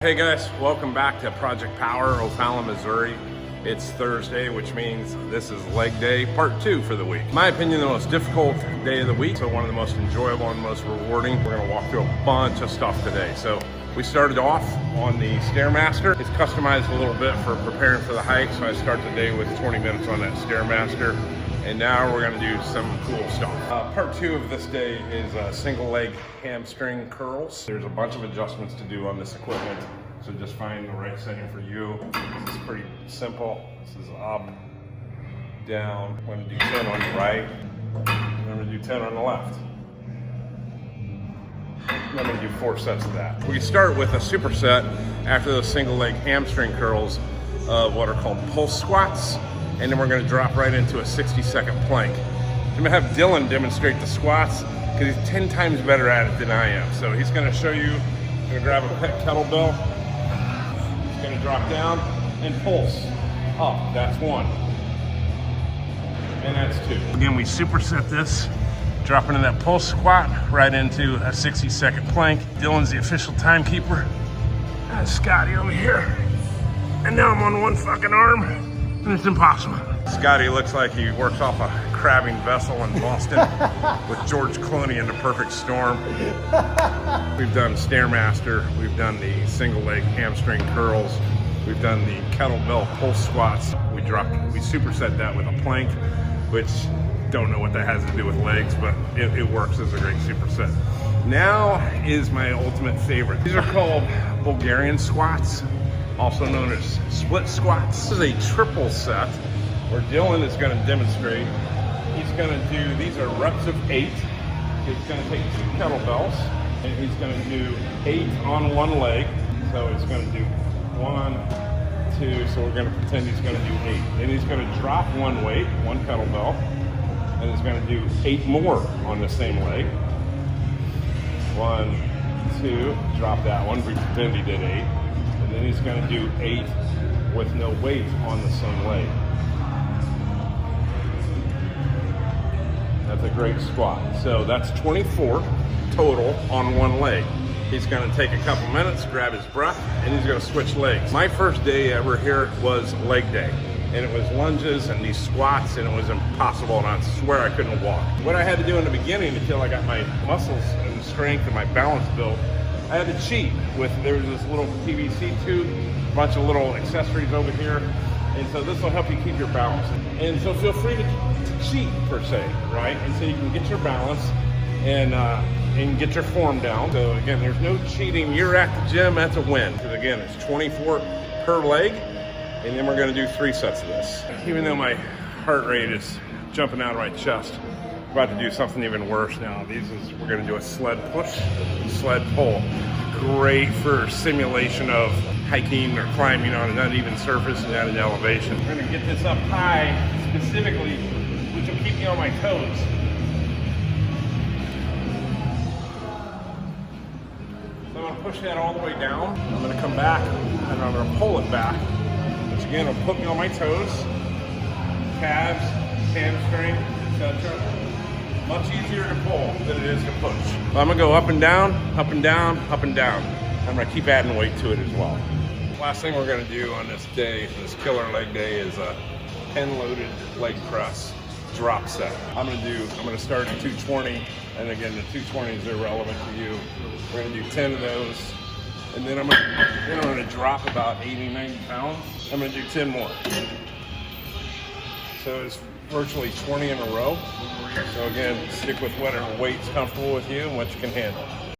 Hey guys, welcome back to Project Power, O'Fallon, Missouri. It's Thursday, which means this is leg day, part 2 for the week. In my opinion, the most difficult day of the week, so one of the most enjoyable and most rewarding. We're gonna walk through a bunch of stuff today. So we started off on the Stairmaster. It's customized a little bit for preparing for the hike, so I start the day with 20 minutes on that Stairmaster. And now we're gonna do some cool stuff. Part 2 of this day is single leg hamstring curls. There's a bunch of adjustments to do on this equipment, so just find the right setting for you. This is pretty simple. This is up, down. I'm gonna do 10 on the right, and I'm gonna do 10 on the left. I'm gonna do 4 sets of that. We start with a superset after those single leg hamstring curls of what are called pulse squats. And then we're gonna drop right into a 60-second plank. I'm gonna have Dylan demonstrate the squats because he's 10 times better at it than I am. So he's gonna show you, gonna grab a kettlebell, he's gonna drop down and pulse up, that's 1. And that's 2. Again, we superset this, dropping in that pulse squat right into a 60-second plank. Dylan's the official timekeeper. Scotty over here. And now I'm on one fucking arm. And it's impossible. Scotty looks like he works off a crabbing vessel in Boston with George Clooney in The Perfect Storm. We've done Stairmaster, we've done the single leg hamstring curls, we've done the kettlebell pulse squats. We superset that with a plank, which don't know what that has to do with legs, but it works as a great superset. Now is my ultimate favorite. These are called Bulgarian squats, also known as split squats. This is a triple set where Dylan is going to demonstrate. He's going to do, these are reps of 8. He's going to take 2 kettlebells and he's going to do 8 on one leg. So it's going to do 1, 2, so we're going to pretend he's going to do 8. Then he's going to drop one weight, 1 kettlebell, and he's going to do 8 more on the same leg. 1, 2, drop that one, pretend he did 8. And then he's going to do 8 with no weight on the same leg. That's a great squat. So that's 24 total on one leg. He's going to take a couple minutes, grab his breath, and he's going to switch legs. My first day ever here was leg day. And it was lunges and these squats, and it was impossible, and I swear I couldn't walk. What I had to do in the beginning until I got my muscles and strength and my balance built, I had to cheat with, there was this little PVC tube, a bunch of little accessories over here, and so this will help you keep your balance. And so feel free to cheat, per se, right? And so you can get your balance and get your form down. So again, there's no cheating. You're at the gym, that's a win. Because again, it's 24 per leg, and then we're gonna do 3 sets of this. Even though my heart rate is jumping out of my chest, about to do something even worse now. We're gonna do a sled push, sled pull. Great for simulation of hiking or climbing on an uneven surface and at an elevation. We're gonna get this up high, specifically, which will keep me on my toes. So I'm gonna push that all the way down. I'm gonna come back and I'm gonna pull it back, which again will put me on my toes, calves, hamstring, etc. Much easier to pull than it is to push. I'm gonna go up and down, up and down, up and down. I'm gonna keep adding weight to it as well. Last thing we're gonna do on this day, this killer leg day, is a 10 loaded leg press drop set. I'm gonna start at 220, and again, the 220 is irrelevant to you. We're gonna do 10 of those, and then I'm gonna drop about 80, 90 pounds. I'm gonna do 10 more. So it's virtually 20 in a row. So again, stick with whatever weight's comfortable with you and what you can handle.